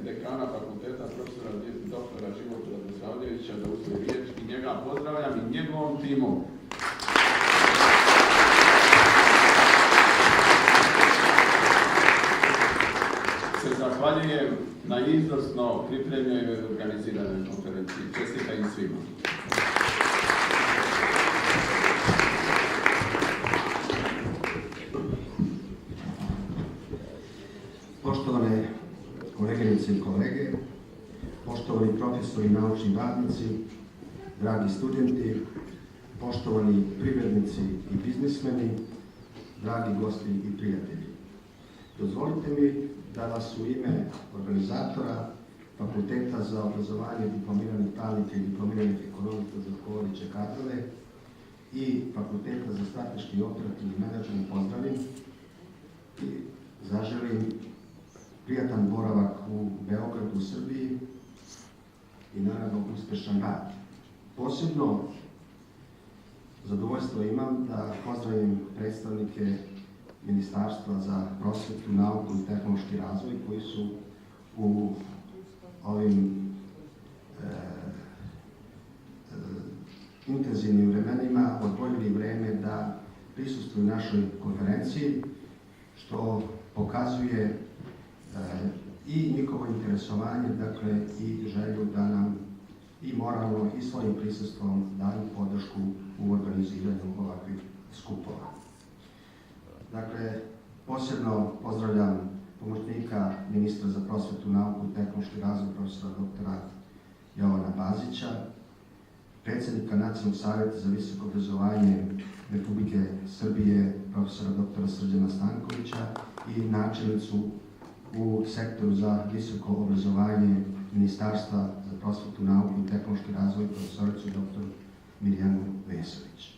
dekana fakulteta, profesora doktora Života Radosavljevića, da uzme riječ i njega pozdravljam i njegovom timom. Se zahvaljujem na izvrsno pripremljenoj i organiziranoj konferenciji. Čestitam im svima. Poštovane koleginice i kolege, poštovani profesori i naučni radnici, dragi studenti, poštovani privrednici i biznismeni, dragi gosti i prijatelji. Dozvolite mi da vas u ime organizatora Fakulteta za obrazovanje diplomiranih pravnika i diplomiranih ekonomista za rukovodeće kadrove i Fakulteta za strateški i operativni menadžment pozdravim i zaželim prijatan boravak u Beogradu, u Srbiji i naravno uspešan rad. Posebno zadovoljstvo imam da pozdravim predstavnike Ministarstva za prosvetu, nauku i tehnološki razvoj koji su u ovim intenzivnim vremenima odvojili vreme da prisustvuju našoj konferenciji, što pokazuje i njihovo interesovanje, dakle i želju da nam i moralno i svojim prisustvom daju podršku u organiziranju ovakvih skupova. Dakle, posebno pozdravljam pomoćnika ministra za prosvetu, nauku i tehnološki razvoj, profesora doktora Jovana Bazića, predsjednika Nacionalnog savjeta za visoko obrazovanje Republike Srbije, profesora doktora Srđana Stankovića i načelnicu u sektoru za visoko obrazovanje Ministarstva za prosvetu, nauku i tehnološki razvoj, profesoricu dr. Mirjanu Vesović.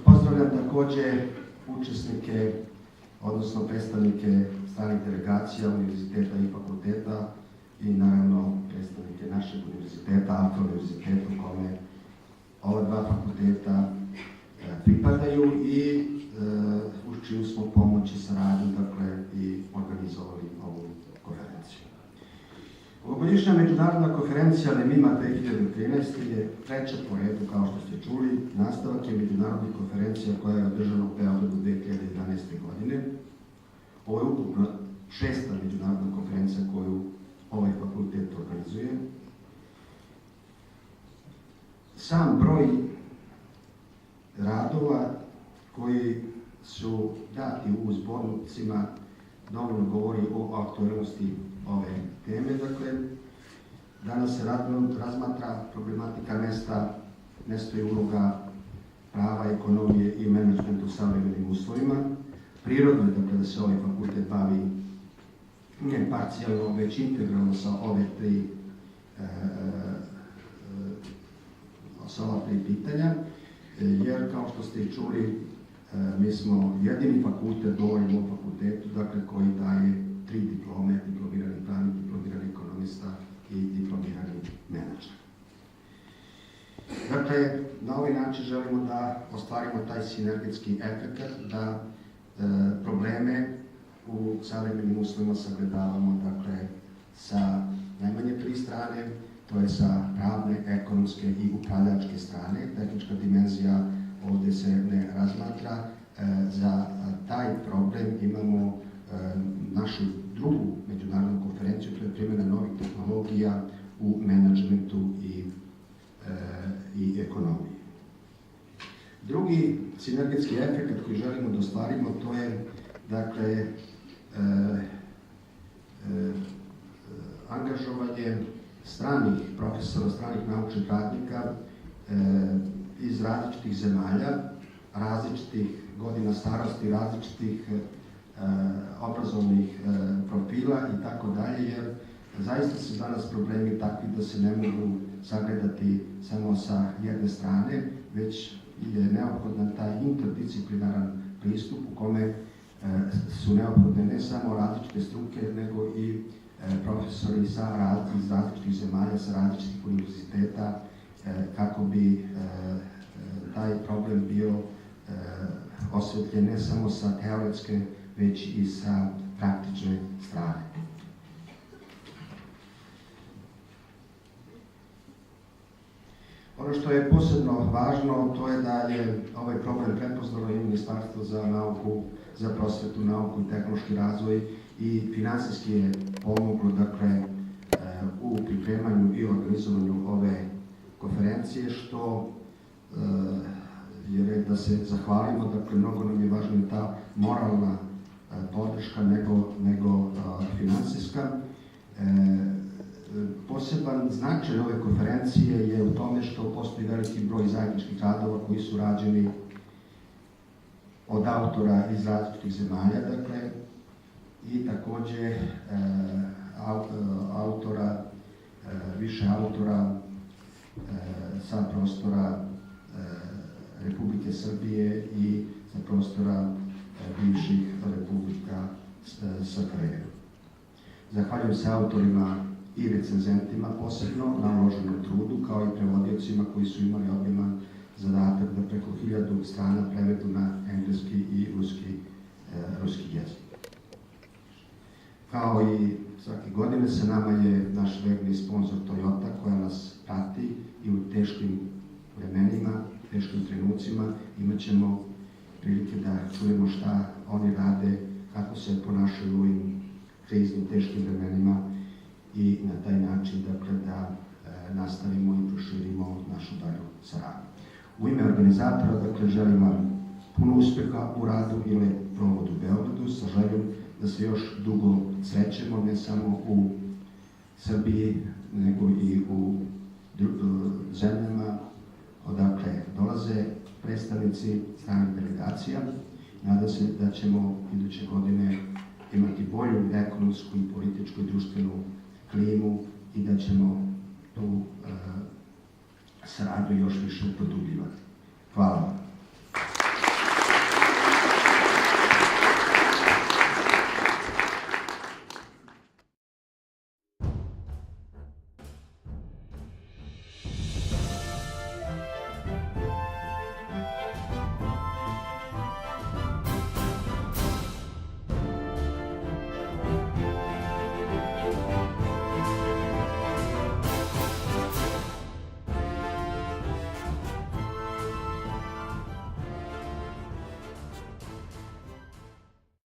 Pozdravljam također učesnike, odnosno predstavnike stranih delegacija, univerziteta i fakulteta i naravno predstavnike našeg univerziteta, Alfa univerziteta u kome ova dva fakulteta pripadaju i uz čiju smo pomoć i saradnju, dakle, i organizovali ovu konferenciju. Ovogodišnja međunarodna konferencija NEMIMA 2013. je treća po redu, kao što ste čuli. Nastavak je međunarodnih konferencija koja je održana u Beogradu 2011. godine. Ovo je ukupno šesta međunarodna konferencija koju ovaj fakultet organizuje. Sam broj radova koji su dati u zbornicima dovoljno govori o aktualnosti ove teme. Dakle, danas se razmatra problematika mesta i uloga prava, ekonomije i menadžmenta u savremenim uslovima. Prirodno je, dakle, da se ovaj fakultet bavi ne parcijalno, već integralno sa ova tri pitanja, jer, kao što ste i čuli, mi smo jedini fakultet, govorimo o fakultetu, dakle, koji daje 3 diplome, diplomirani pravnik, diplomirani ekonomista i diplomirani menadžer. Dakle, na ovaj način želimo da ostvarimo taj sinergetski efekt, da probleme u savremenim uslovima sagledavamo, dakle, sa najmanje 3 strane, to je sa pravne, ekonomske i upravljačke strane. Tehnička dimenzija ovdje se ne razmatra. Za taj problem imamo našu drugu međunarodnu konferenciju, to je primjena novih tehnologija u menadžmentu i ekonomiji. Drugi sinergetski efekt koji želimo da ostvarimo, to je, dakle, angažovanje stranih profesora, stranih naučnih radnika iz različitih zemalja, različitih godina starosti, različitih obrazovnih profila i tako dalje, jer zaista su danas problemi takvi da se ne mogu sagledati samo sa jedne strane, već je neophodan taj interdisciplinaran pristup u kome su neophodne ne samo različite struke, nego i profesori iz različitih zemalja, sa različitih univerziteta, kako bi taj problem bio osvetljen ne samo sa teoretske, već i sa praktične strane. Ono što je posebno važno, to je da je ovaj problem prepoznalo i Ministarstvo za nauku, za prosvetu, nauku i tehnološki razvoj i finansijski je pomoglo, dakle, u pripremanju i organizovanju ove konferencije, što je red da se zahvalimo. Dakle, mnogo nam je važnija ta moralna podrška nego finansijska. Poseban značaj ove konferencije je u tome što postoji veliki broj zajedničkih radova koji su rađeni od autora iz različitih zemalja, dakle, i takođe više autora sa prostora Republike Srbije i sa prostora bivših republika SFRJ. Zahvaljujem se autorima i recenzentima posebno na uloženom trudu, kao i prevodiocima koji su imali obiman zadatak da preko 1000 strana prevedu na engleski i ruski jezik. Kao i svake godine sa nama je naš verni sponsor Toyota, koja nas prati i u teškim vremenima, teškim trenucima. Imat ćemo prilike da čujemo šta oni rade, kako se ponašaju u ovim kriznim, teškim vremenima i na taj način, dakle, da nastavimo i proširimo našu dalju saradnju. U ime organizatora, dakle, želim vam puno uspeha u radu i lep provod u Beogradu, sa željom da se još dugo srećemo, ne samo u Srbiji, nego i u zemljama odakle dolaze predstavnici stranih delegacija. Nadam se da ćemo iduće godine imati bolju ekonomsku i političku i društvenu klimu i da ćemo tu saradnju još više produbljivati. Hvala vam.